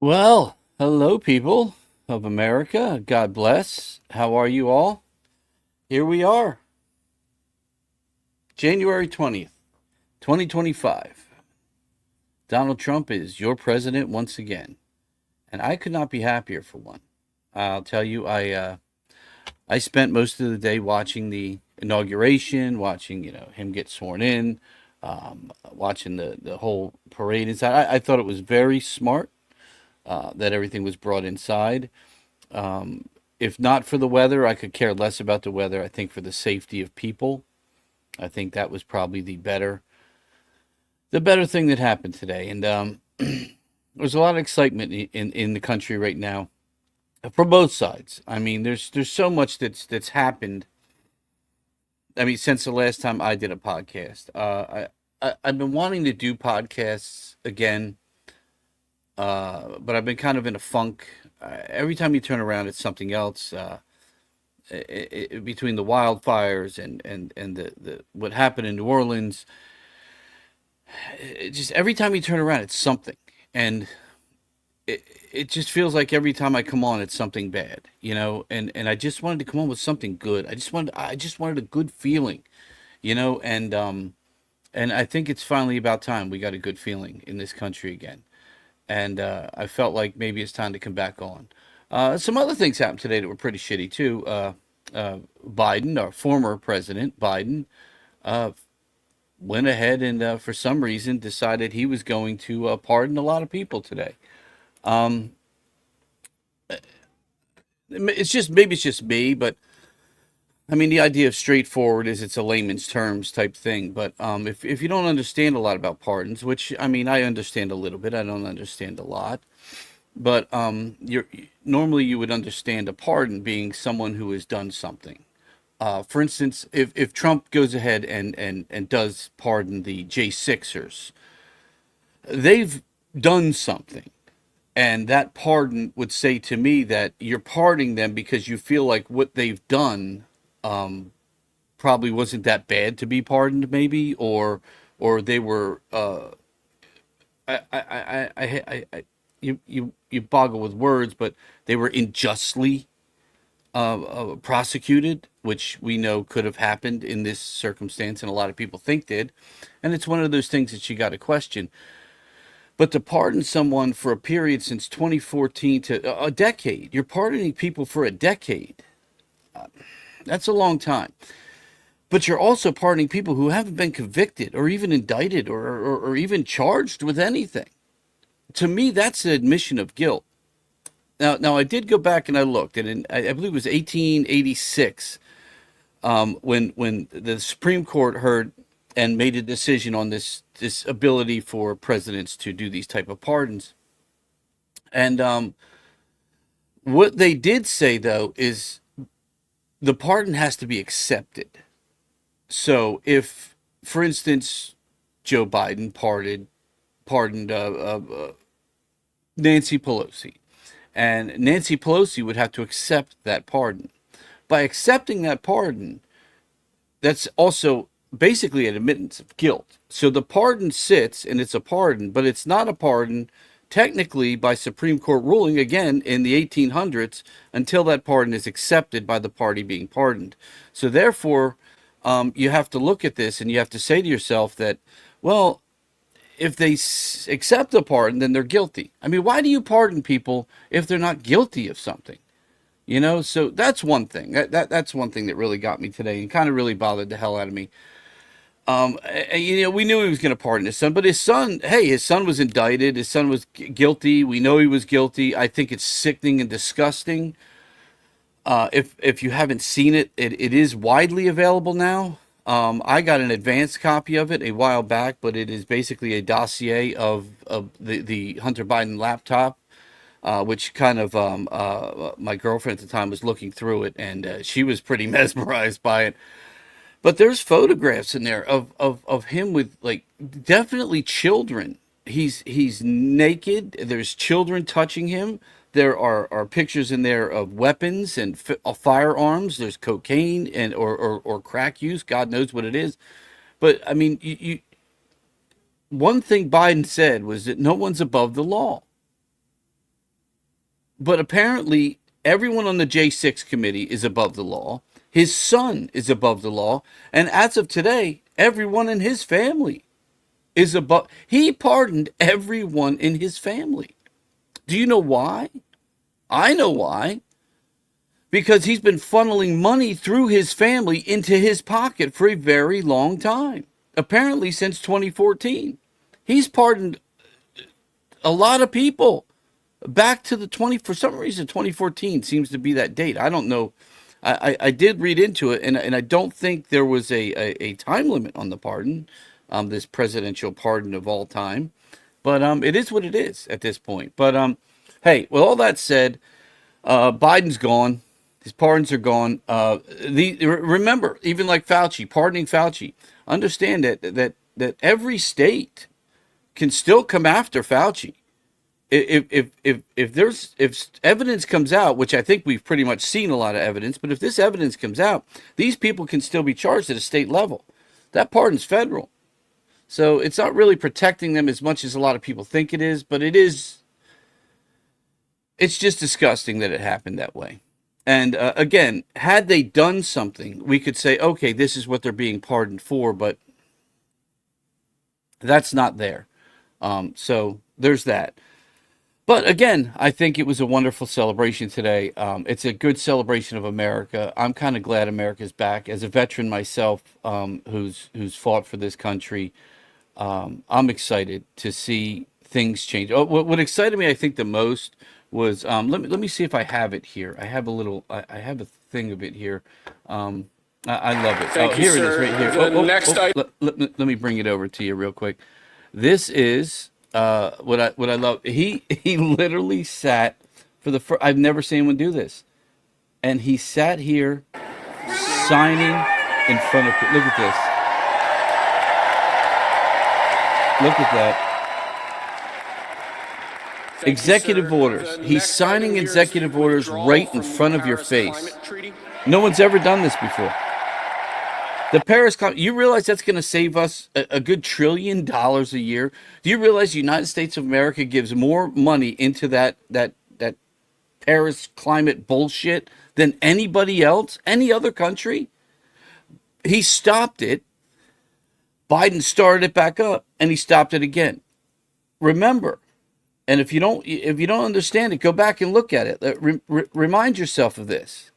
Well, hello, people of America. God bless. How are you all? Here we are, January 20th, 2025. Donald Trump is your president once again, and I could not be happier for one. I'll tell you, I spent most of the day watching the inauguration, watching him get sworn in, watching the whole parade inside. I thought it was very smart that everything was brought inside. If not for the weather, I could care less about the weather. I think for the safety of people, I think that was probably the better thing that happened today. And there's a lot of excitement in the country right now for both sides. I mean, there's so much that's happened. I mean, since the last time I did a podcast, I've been wanting to do podcasts again, but I've been kind of in a funk. Every time you turn around, it's something else. Between the wildfires and the what happened in New Orleans, just every time you turn around, it's something, and it just feels like every time I come on, it's something bad, And I just wanted to come on with something good. I just wanted a good feeling, and I think it's finally about time we got a good feeling in this country again. And I felt like maybe it's time to come back on. Some other things happened today that were pretty shitty too. Biden, our former president, Biden, uh, went ahead and for some reason decided he was going to pardon a lot of people today. Um, it's just me, but I mean the idea of straightforward is it's a layman's terms type thing. But if you don't understand a lot about pardons, which I mean I understand a little bit, I don't understand a lot. But you're normally you would understand a pardon being someone who has done something. For instance, if Trump goes ahead and does pardon the J6ers, they've done something. And that pardon would say to me that you're pardoning them because you feel like what they've done probably wasn't that bad to be pardoned, maybe, or they were you boggle with words, but they were unjustly prosecuted, which we know could have happened in this circumstance, and a lot of people think did. And it's one of those things that you got to question. But to pardon someone for a period since 2014 to a decade, you're pardoning people for a decade. That's a long time. But you're also pardoning people who haven't been convicted or even indicted or even charged with anything. To me, that's an admission of guilt. Now, I did go back and I looked, and I believe it was 1886 when the Supreme Court heard and made a decision on this ability for presidents to do these type of pardons. And what they did say though is the pardon has to be accepted. So if, for instance, Joe Biden pardoned Nancy Pelosi, and Nancy Pelosi would have to accept that pardon. By accepting that pardon, that's also basically an admittance of guilt. So the pardon sits and it's a pardon, but it's not a pardon technically by Supreme Court ruling again in the 1800s until that pardon is accepted by the party being pardoned. So therefore, you have to look at this and you have to say to yourself that, well, if they accept a pardon, then they're guilty. I mean, why do you pardon people if they're not guilty of something? So that's one thing. That's one thing that really got me today and kind of really bothered the hell out of me. We knew he was going to pardon his son, but his son was indicted. His son was guilty. We know he was guilty. I think it's sickening and disgusting. If you haven't seen it, it is widely available now. I got an advanced copy of it a while back, but it is basically a dossier of the Hunter Biden laptop, which kind of my girlfriend at the time was looking through it, and she was pretty mesmerized by it. But there's photographs in there of him with like definitely children. He's naked. There's children touching him. There are pictures in there of weapons and firearms. There's cocaine and or crack use. God knows what it is. But I mean, one thing Biden said was that no one's above the law. but apparently everyone on the J6 committee is above the law. His son is above the law. And as of today, everyone in his family is above. He pardoned everyone in his family. Do you know why? I know why. Because he's been funneling money through his family into his pocket for a very long time. Apparently since 2014. He's pardoned a lot of people back to the for some reason 2014 seems to be that date. I don't know. I did read into it, and I don't think there was a time limit on the pardon, this presidential pardon of all time. But it is what it is at this point. But hey, with all that said, Biden's gone. His pardons are gone. Remember, even like Fauci, pardoning Fauci, understand that every state can still come after Fauci. If evidence comes out, which I think we've pretty much seen a lot of evidence, but if this evidence comes out, these people can still be charged at a state level. That pardon's federal. So it's not really protecting them as much as a lot of people think it is, but it is. It's just disgusting that it happened that way. And again, had they done something, we could say, okay, this is what they're being pardoned for, but that's not there. So there's that. But again, I think it was a wonderful celebration today. It's a good celebration of America. I'm kind of glad America's back. As a veteran myself, who's fought for this country, I'm excited to see things change. Oh, what excited me, I think, the most was let me see if I have it here. I have I have a thing of it here. I love it. Thank you, here sir. it is, right here. Next item. Let me bring it over to you real quick. This is what I love. He literally sat for the first. I've never seen anyone do this, and he sat here signing in front of. Look at this. Look at that. Executive orders. He's signing executive orders right in front of your face. No one's ever done this before. The Paris Climate, you realize that's going to save us a good $1 trillion a year? Do you realize the United States of America gives more money into that Paris climate bullshit than anybody else, any other country? He stopped it. Biden started it back up, and he stopped it again. Remember, and if you don't understand it, go back and look at it. Remind yourself of this.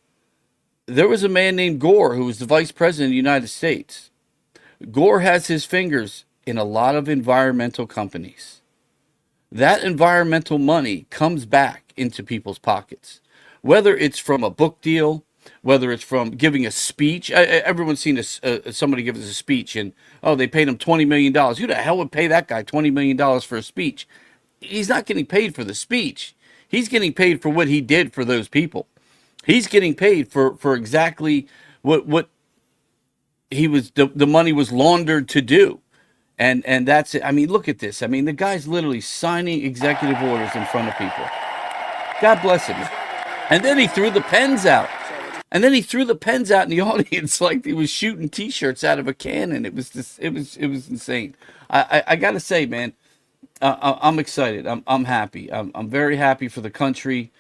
There was a man named Gore who was the vice president of the United States. Gore has his fingers in a lot of environmental companies. That environmental money comes back into people's pockets, whether it's from a book deal, whether it's from giving a speech. Everyone's seen somebody give us a speech, and they paid him $20 million. Who the hell would pay that guy $20 million for a speech? He's not getting paid for the speech. He's getting paid for what he did for those people. He's getting paid for exactly what he was. The money was laundered to do, and that's it. I mean, look at this. I mean, the guy's literally signing executive orders in front of people. God bless him. And then he threw the pens out. And then he threw the pens out in the audience like he was shooting T-shirts out of a cannon. It was just, it was insane. I gotta say, man, I'm excited. I'm happy. I'm very happy for the country.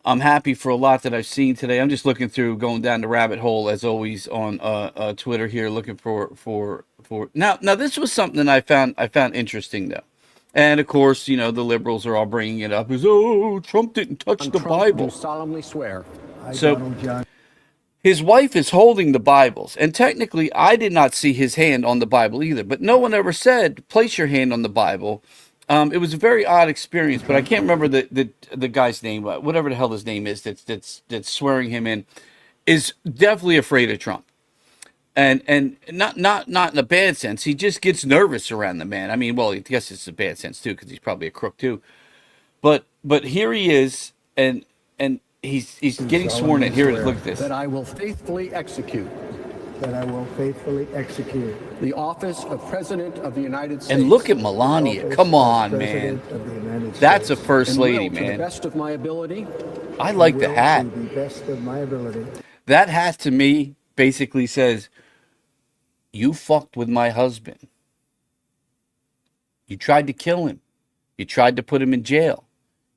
I'm happy for a lot that I've seen today. I'm just looking through, going down the rabbit hole as always on Twitter here, looking for now. This was something that I found interesting though, and of course, the liberals are all bringing it up as Trump didn't touch the Bible. Do solemnly swear. So his wife is holding the Bibles, and technically, I did not see his hand on the Bible either. But no one ever said, "Place your hand on the Bible." It was a very odd experience, but I can't remember the guy's name. Whatever the hell his name is, that's swearing him in, is definitely afraid of Trump, and not in a bad sense. He just gets nervous around the man. I mean, well, I guess it's a bad sense too, because he's probably a crook too. But here he is, and he's getting sworn in. Here it is. Look at this. That I will faithfully execute. That I will faithfully execute. The office of President of the United States. And look at Melania. Come on, man. That's a first lady, man. To the best of my ability. I like the hat. To the best of my ability. That hat to me basically says, you fucked with my husband. You tried to kill him. You tried to put him in jail.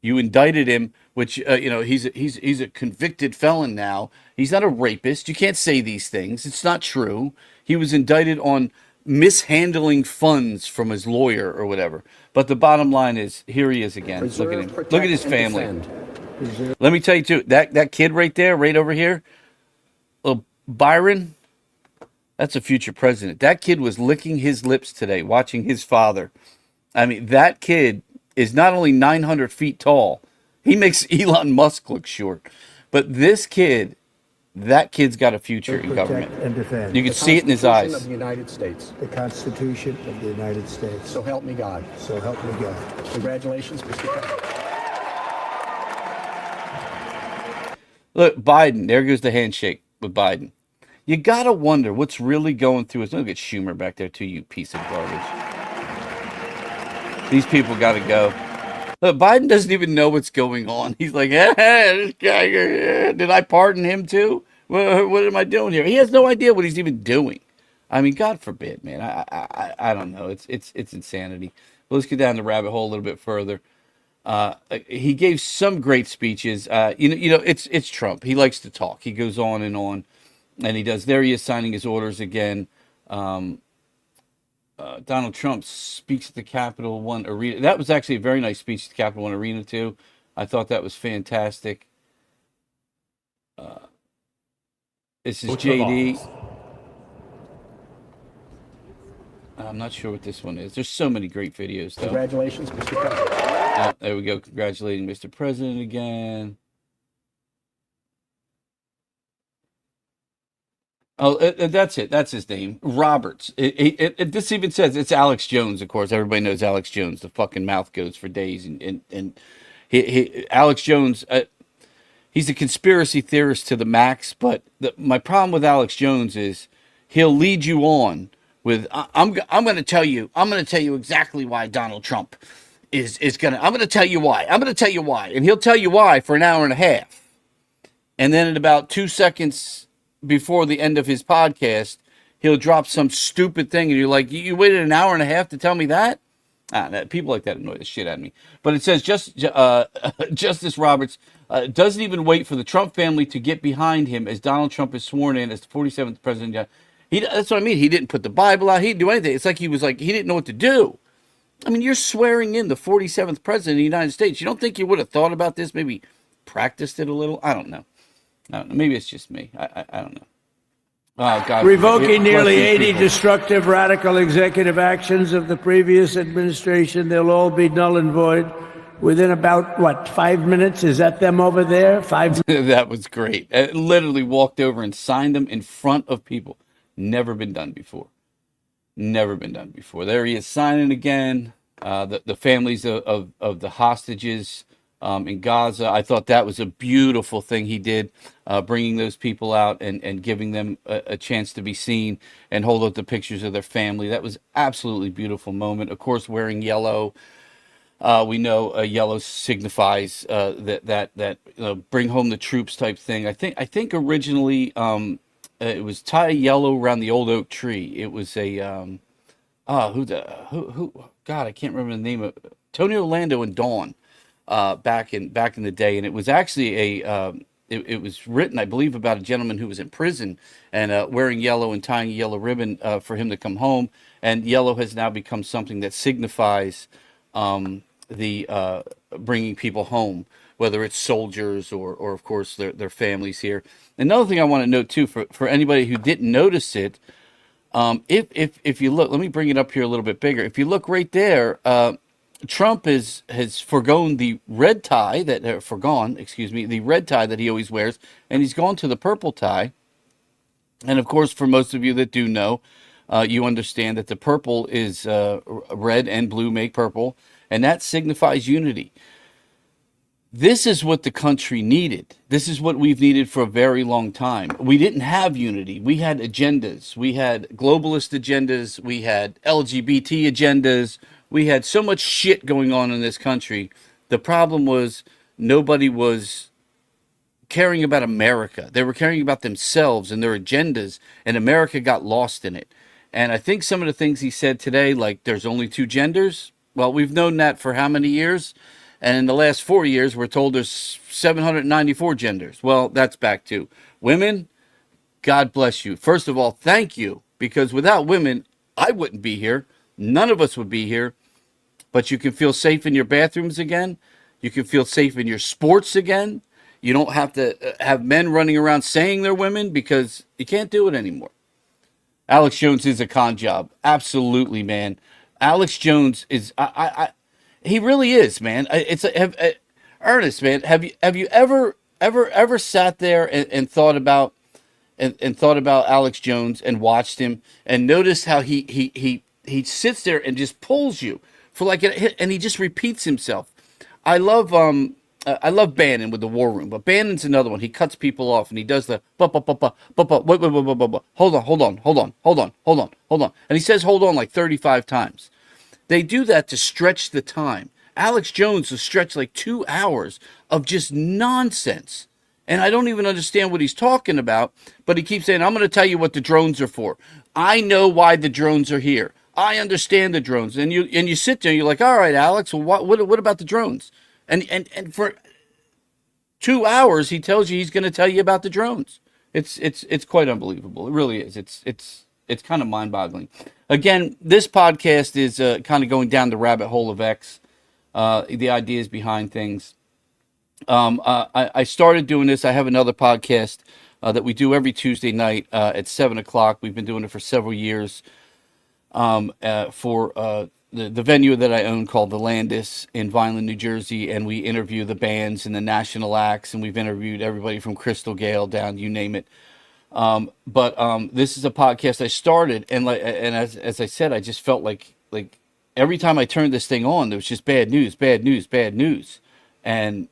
You indicted him, which he's a convicted felon now. He's not a rapist. You can't say these things. It's not true. He was indicted on mishandling funds from his lawyer or whatever. But the bottom line is, here he is again. Preserve, Look at him. protect, Look at his and family. defend. Let me tell you too. That kid right there, right over here, little Byron. That's a future president. That kid was licking his lips today, watching his father. I mean, that kid is not only 900 feet tall, he makes Elon Musk look short. But this kid, that kid's got a future in Protect government. and defend. You can The see it in his Constitution eyes. of the United States. The Constitution of the United States. So help me God. So help me God. Congratulations, Mr. President. Look, Biden, there goes the handshake with Biden. You got to wonder what's really going through his. Look at Schumer back there, too, you piece of garbage. These people got to go. Look, Biden doesn't even know what's going on. He's like, this guy, did I pardon him too? What am I doing here? He has no idea what he's even doing. I mean, God forbid, man. I don't know. It's insanity. But let's get down the rabbit hole a little bit further. He gave some great speeches. It's Trump. He likes to talk. He goes on, and he does. There he is signing his orders again. Donald Trump speaks at the Capital One Arena. That was actually a very nice speech at the Capital One Arena too. I thought that was fantastic. This is JD. I'm not sure what this one is. There's so many great videos though. Congratulations, Mr. President. There we go. Congratulating Mr. President again. Oh, that's it. That's his name, Roberts. This even says it's Alex Jones. Of course, everybody knows Alex Jones. The fucking mouth goes for days, and Alex Jones. He's a conspiracy theorist to the max. But my problem with Alex Jones is he'll lead you on with I'm going to tell you. I'm going to tell you exactly why Donald Trump is going to. I'm going to tell you why. I'm going to tell you why, and he'll tell you why for an hour and a half, and then in about 2 seconds before the end of his podcast, he'll drop some stupid thing, and you're like, you waited an hour and a half to tell me that? People like that annoy the shit out of me. But it says Justice Roberts doesn't even wait for the Trump family to get behind him as Donald Trump is sworn in as the 47th president. That's what I mean. He didn't put the Bible out. He didn't do anything. It's like he didn't know what to do. I mean, you're swearing in the 47th president of the United States. You don't think you would have thought about this, maybe practiced it a little? I don't know. Maybe it's just me. I don't know. Oh, God. Revoking nearly 80 destructive radical executive actions of the previous administration. They'll all be null and void within about, 5 minutes? Is that them over there? 5 minutes? That was great. Literally walked over and signed them in front of people. Never been done before. Never been done before. There he is signing again. The families of the hostages in Gaza. I thought that was a beautiful thing he did, bringing those people out and giving them a chance to be seen and hold up the pictures of their family. That was absolutely beautiful moment. Of course, wearing yellow. We know yellow signifies that bring home the troops type thing. I think originally it was tie yellow around the old oak tree. It was a who God, I can't remember the name of Tony Orlando and Dawn. Back in the day, and it was actually it was written, I believe, about a gentleman who was in prison and wearing yellow and tying a yellow ribbon for him to come home. And yellow has now become something that signifies the bringing people home, whether it's soldiers or of course their families here. Another thing I want to note too, for anybody who didn't notice it, if you look, let me bring it up here a little bit bigger. If you look right there. Trump has forgone the red tie the red tie that he always wears, and he's gone to the purple tie. And of course, for most of you that do know, you understand that the purple is red and blue make purple, and that signifies unity. This is what the country needed. This is what we've needed for a very long time. We didn't have unity. We had agendas. We had globalist agendas. We had LGBT agendas. We had so much shit going on in this country. The problem was nobody was caring about America. They were caring about themselves and their agendas, and America got lost in it. And I think some of the things he said today, like there's only two genders, well, we've known that for how many years? And in the last 4 years, we're told there's 794 genders. Well, that's back to women. God bless you. First of all, thank you, because without women, I wouldn't be here. None of us would be here. But you can feel safe in your bathrooms again. You can feel safe in your sports again. You don't have to have men running around saying they're women, because you can't do it anymore. Alex Jones is a con job. Absolutely, man. Alex Jones is, he really is, man. Ernest, man, have you ever sat there and thought about, and thought about Alex Jones and watched him and noticed how he sits there and just pulls you for like and he just repeats himself. I love Bannon with the War Room, but Bannon's another one. He cuts people off and he does the wait, hold on, and he says hold on like 35 times. They do that to stretch the time. Alex Jones has stretched like 2 hours of just nonsense. And I don't even understand what he's talking about, but he keeps saying, I'm going to tell you what the drones are for. I know why the drones are here. I understand the drones. And you sit there and you're like, all right, Alex, well, what about the drones? And for 2 hours, he tells you he's going to tell you about the drones. It's quite unbelievable. It really is. It's kind of mind-boggling. Again, this podcast is kind of going down the rabbit hole of X, the ideas behind things. I started doing this. I have another podcast that we do every Tuesday night at 7 o'clock. We've been doing it for several years for the venue that I own called The Landis in Vineland, New Jersey, and we interview the bands and the national acts, and we've interviewed everybody from Crystal Gale down, you name it. But this is a podcast I started, and as I said, I just felt like every time I turned this thing on, there was just bad news, and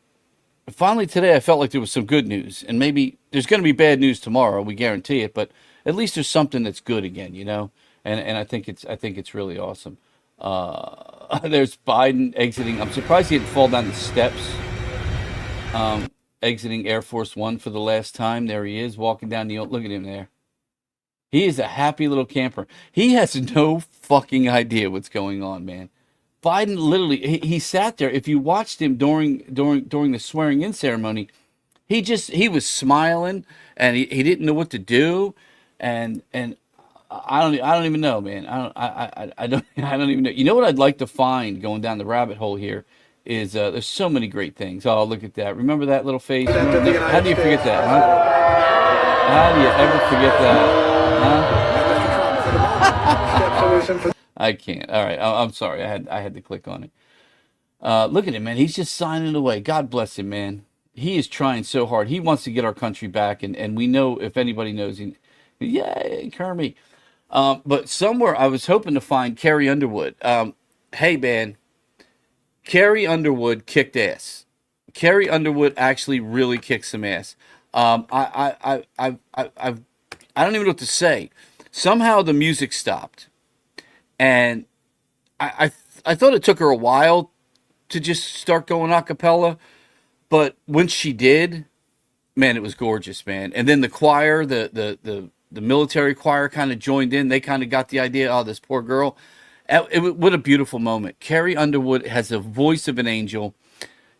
finally today I felt like there was some good news, and maybe there's going to be bad news tomorrow, we guarantee it, but at least there's something that's good again, you know, and I think it's really awesome. There's Biden exiting. I'm surprised he didn't fall down the steps. Exiting Air Force One for the last time. There he is, walking down the. Look at him there. He is a happy little camper. He has no fucking idea what's going on, man. Biden literally, he sat there. If you watched him during the swearing in ceremony, he was smiling and he didn't know what to do, and I don't even know, man. I don't even know. You know what I'd like to find going down the rabbit hole here is there's so many great things. Oh, look at that. Remember that little face? How do you forget that, huh? How do you ever forget that, huh? I can't. All right. I'm sorry. I had to click on it. Look at him, man. He's just signing away. God bless him, man. He is trying so hard. He wants to get our country back, and we know, if anybody knows, yay, Kermit. But somewhere I was hoping to find Carrie Underwood. Hey, man, Carrie Underwood kicked ass. Carrie Underwood actually really kicked some ass. I don't even know what to say. Somehow the music stopped, and I thought it took her a while to just start going a cappella, but when she did, man, it was gorgeous, man. And then the choir, the military choir kind of joined in. They kind of got the idea. Oh, this poor girl. What a beautiful moment. Carrie Underwood has a voice of an angel.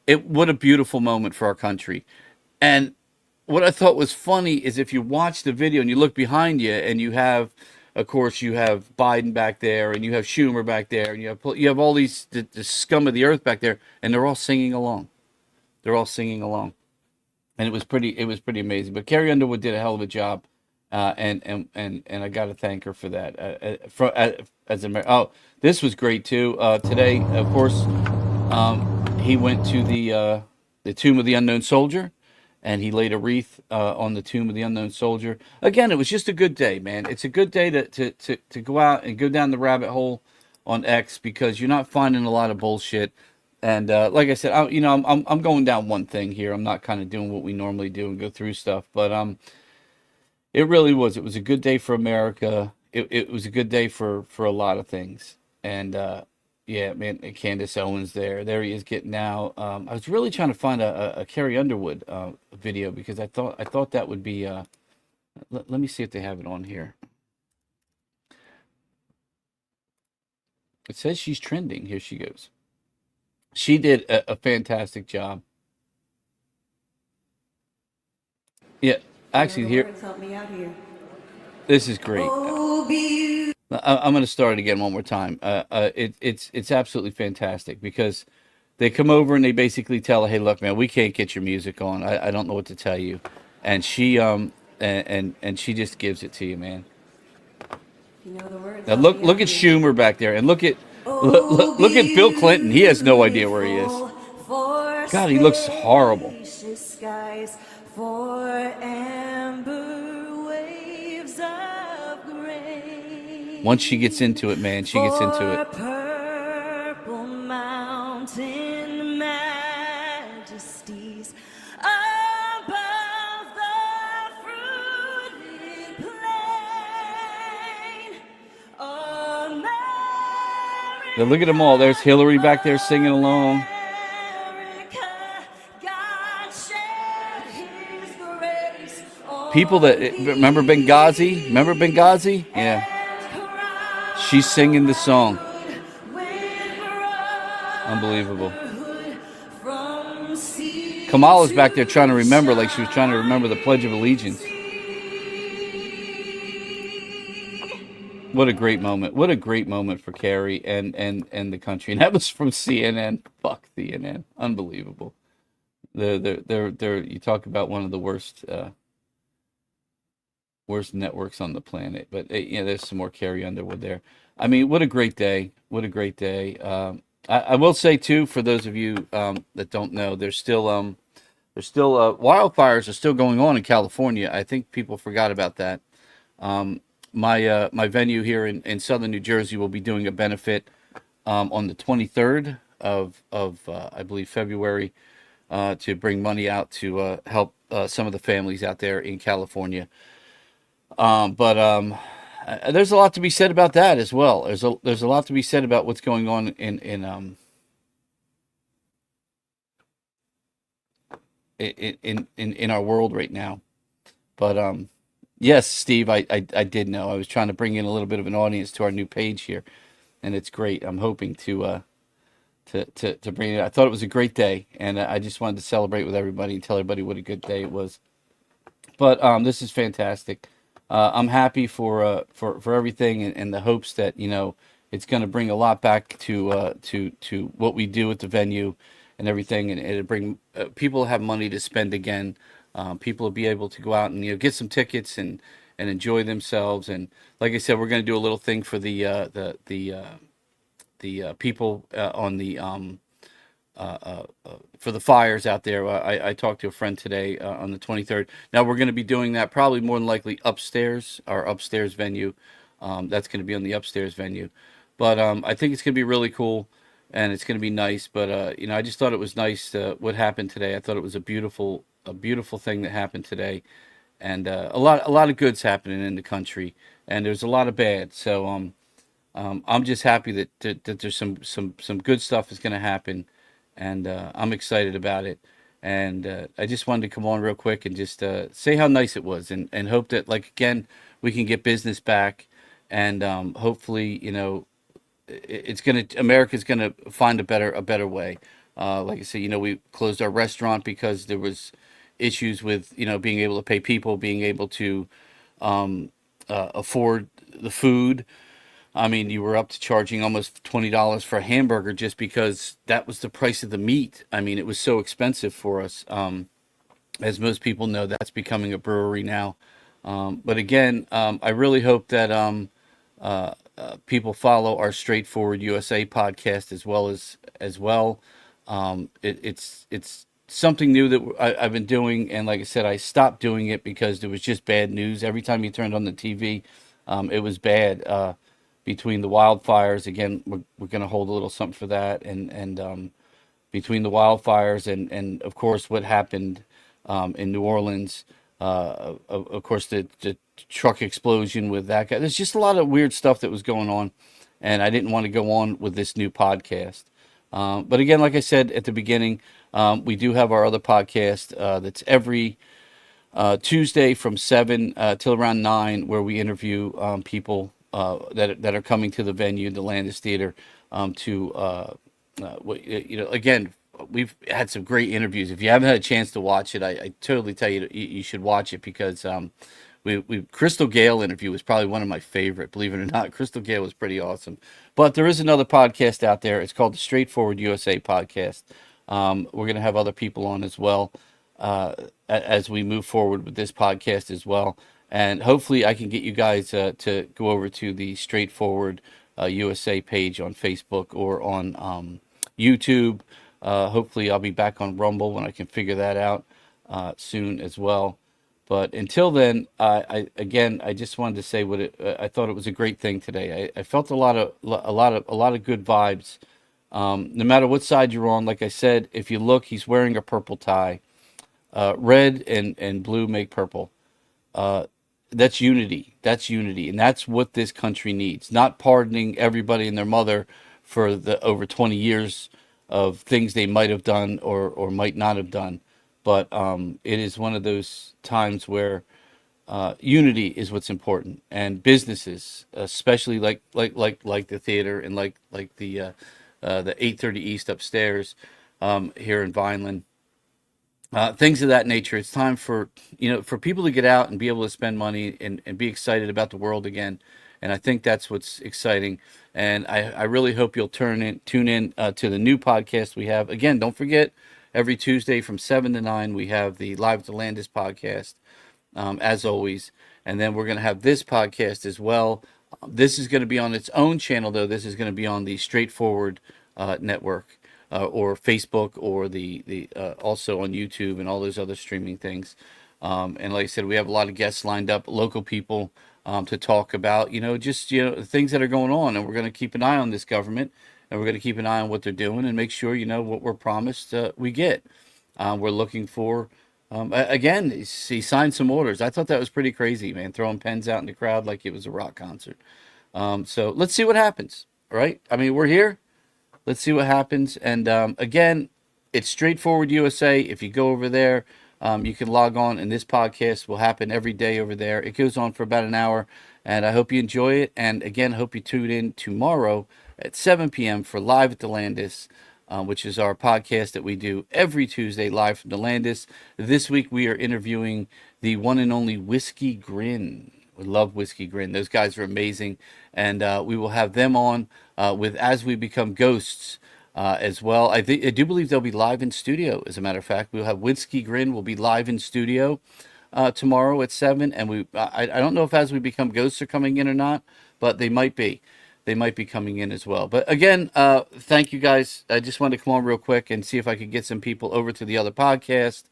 What a beautiful moment for our country. And what I thought was funny is if you watch the video and you look behind you, and you have, of course, you have Biden back there, and you have Schumer back there, and you have all these the scum of the earth back there, and they're all singing along. They're all singing along, and it was pretty amazing. But Carrie Underwood did a hell of a job. And I got to thank her for that. This was great too. Today, of course, he went to the tomb of the unknown soldier, and he laid a wreath on the tomb of the unknown soldier. Again, it was just a good day, man. It's a good day to go out and go down the rabbit hole on X, because you're not finding a lot of bullshit. And like I said, I'm going down one thing here. I'm not kind of doing what we normally do and go through stuff, but it really was. It was a good day for America. It was a good day for a lot of things. And yeah, man, Candace Owens there he is getting out. I was really trying to find a Carrie Underwood video, because I thought that would be. Let me see if they have it on here. It says she's trending. Here she goes. She did a fantastic job. Yeah, You know actually, the here, words, help me out here. this is great. Oh, be I'm going to start it again one more time. It's absolutely fantastic because they come over and they basically tell her, "Hey, look, man, we can't get your music on. I don't know what to tell you," and and she just gives it to you, man. you know the words, Now help me look out at here. Schumer back there, and Oh, look at Bill Clinton. He has no idea where he is. beautiful for God, he looks horrible. spacious skies, for amber waves of Once she gets grain, into it, man, she gets into it. for purple mountain majesties above the fruited plain. America, Now look at them all. There's Hillary back there singing along. God shed His grace People on that remember Benghazi. thee, Remember Benghazi? Yeah, and she's singing the song. crowned with Unbelievable. brotherhood from sea Kamala's back there trying to to remember, like she was trying to remember the Pledge of shining Allegiance. sea. What a great moment! What a great moment for Carrie and the country. And that was from CNN. Fuck CNN. Unbelievable. They're you talk about one of the worst networks on the planet. But yeah, there's some more Carrie Underwood there. I mean, what a great day! What a great day! I will say too, for those of you that don't know, there's still wildfires are still going on in California. I think people forgot about that. My venue here in southern New Jersey will be doing a benefit on the 23rd of I believe February to bring money out to help some of the families out there in California. But there's a lot to be said about that as well. There's a lot to be said about what's going on in our world right now. But yes, Steve, I did know. I was trying to bring in a little bit of an audience to our new page here, and it's great. I'm hoping to bring it. I thought it was a great day, and I just wanted to celebrate with everybody and tell everybody what a good day it was. But this is fantastic. I'm happy for everything and the hopes that it's going to bring a lot back to what we do at the venue and everything, and it'll bring people have money to spend again. People will be able to go out and get some tickets and enjoy themselves. And like I said, we're going to do a little thing for the people on the for the fires out there. I talked to a friend today on the 23rd. Now we're going to be doing that probably more than likely upstairs, our upstairs venue. That's going to be on the upstairs venue. But I think it's going to be really cool and it's going to be nice. But I just thought it was nice what happened today. I thought it was a beautiful thing that happened today, and a lot of good's happening in the country, and there's a lot of bad. So I'm just happy that there's some good stuff is going to happen, and I'm excited about it. And I just wanted to come on real quick and just say how nice it was, and hope that like again we can get business back, and hopefully it's gonna America's gonna find a better way. Like I said, we closed our restaurant because there was issues with being able to pay people, being able to afford the food. I mean, you were up to charging almost $20 for a hamburger just because that was the price of the meat. I mean, it was so expensive for us. As most people know, that's becoming a brewery now. But again, I really hope that people follow our Straightforward USA podcast as well. It's something new that I've been doing, and like I said, I stopped doing it because there was just bad news every time you turned on the TV. It was bad. Between the wildfires, again, we're going to hold a little something for that, and between the wildfires and of course what happened in New Orleans, of course the truck explosion with that guy. There's just a lot of weird stuff that was going on, and I didn't want to go on with this new podcast. But again, like I said at the beginning, we do have our other podcast that's every Tuesday from 7 till around 9, where we interview people that are coming to the venue, the Landis Theater, to Again, we've had some great interviews. If you haven't had a chance to watch it, I totally tell you, you should watch it because we Crystal Gale interview was probably one of my favorite. Believe it or not, Crystal Gale was pretty awesome. But there is another podcast out there. It's called the Straightforward USA podcast. We're going to have other people on as well as we move forward with this podcast as well. And hopefully, I can get you guys to go over to the Straightforward USA page on Facebook or on YouTube. Hopefully, I'll be back on Rumble when I can figure that out soon as well. But until then, I just wanted to say I thought it was a great thing today. I felt a lot of good vibes. No matter what side you're on, like I said, if you look, he's wearing a purple tie. Red and blue make purple. That's unity. That's unity, and that's what this country needs. Not pardoning everybody and their mother for the over 20 years of things they might have done or might not have done, but it is one of those times where unity is what's important, and businesses, especially like the theater and like the 830 East upstairs here in Vineland. Things of that nature. It's time for people to get out and be able to spend money and be excited about the world again. And I think that's what's exciting. And I really hope you'll tune in to the new podcast we have. Again, don't forget, every Tuesday from 7 to 9, we have the Live at the Landis podcast, as always. And then we're going to have this podcast as well. This is going to be on its own channel, though. This is going to be on the Straightforward network. Or Facebook, or the also on YouTube and all those other streaming things. And like I said, we have a lot of guests lined up, local people, to talk about, the things that are going on. And we're going to keep an eye on this government, and we're going to keep an eye on what they're doing and make sure, what we're promised we get. We're looking for, again, he signed some orders. I thought that was pretty crazy, man, throwing pens out in the crowd like it was a rock concert. So let's see what happens, right? I mean, we're here. Let's see what happens. And again, it's Straightforward USA. If you go over there, you can log on, and this podcast will happen every day over there. It goes on for about an hour, and I hope you enjoy it. And again, hope you tune in tomorrow at 7 p.m. for Live at the Landis, which is our podcast that we do every Tuesday live from the Landis. This week, we are interviewing the one and only Whiskey Grin. We love Whiskey Grin. Those guys are amazing. And we will have them on with As We Become Ghosts as well. I do believe they'll be live in studio, as a matter of fact. We'll have Whiskey Grin will be live in studio tomorrow at 7. And I don't know if As We Become Ghosts are coming in or not, but they might be. They might be coming in as well. But again, thank you guys. I just wanted to come on real quick and see if I could get some people over to the other podcast.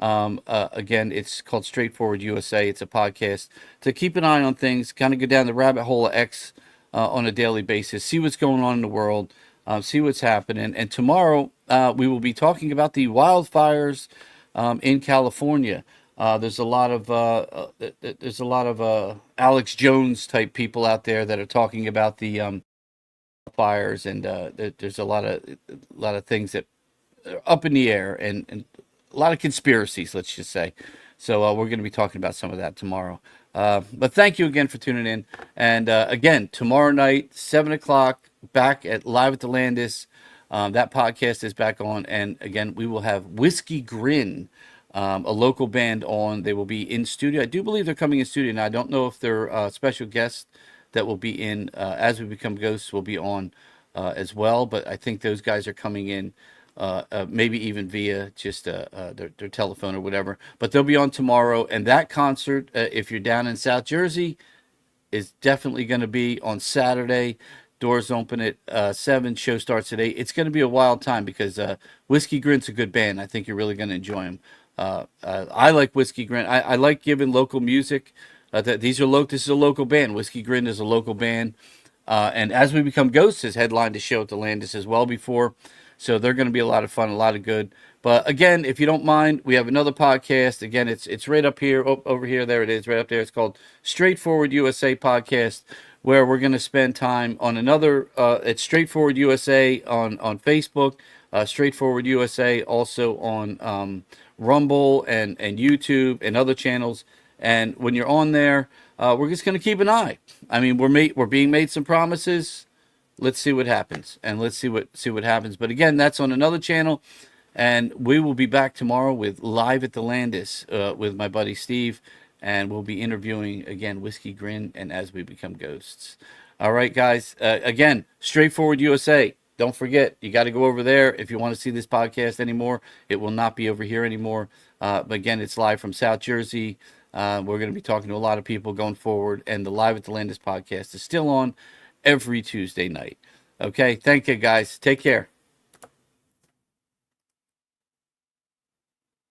Again, it's called Straightforward USA. It's a podcast to keep an eye on things, kind of go down the rabbit hole of X on a daily basis, see what's going on in the world, see what's happening. And tomorrow we will be talking about the wildfires in California. There's a lot of Alex Jones type people out there that are talking about the fires, and there's a lot of things that are up in the air, and a lot of conspiracies, let's just say. So we're going to be talking about some of that tomorrow. But thank you again for tuning in. And again, tomorrow night, 7 o'clock, back at Live at the Landis. That podcast is back on. And again, we will have Whiskey Grin, a local band, on. They will be in studio. I do believe they're coming in studio. Now, I don't know if they're special guests that will be in As We Become Ghosts will be on as well. But I think those guys are coming in. Maybe even via just their telephone or whatever. But they'll be on tomorrow. And that concert, if you're down in South Jersey, is definitely going to be on Saturday. Doors open at 7. Show starts at 8. It's going to be a wild time because Whiskey Grin's a good band. I think you're really going to enjoy them. I like Whiskey Grin. I like giving local music. This is a local band. Whiskey Grin is a local band. And As We Become Ghosts has headlined a show at the Landis as well before. So they're going to be a lot of fun, a lot of good. But again, if you don't mind, we have another podcast. Again, it's right up here, over here. There it is, right up there. It's called Straightforward USA Podcast, where we're going to spend time on another. It's Straightforward USA on Facebook, Straightforward USA also on Rumble and YouTube and other channels. And when you're on there, we're just going to keep an eye. I mean, we're being made some promises. let's see what happens, and let's see what happens. But again, that's on another channel, and we will be back tomorrow with Live at the Landis with my buddy Steve, and we'll be interviewing again Whiskey Grin and As We Become Ghosts. All right, guys. Again, Straightforward USA. Don't forget, you got to go over there if you want to see this podcast anymore. It will not be over here anymore. But again, it's live from South Jersey. We're going to be talking to a lot of people going forward, and the Live at the Landis podcast is still on every Tuesday night. Okay, thank you, guys. Take care.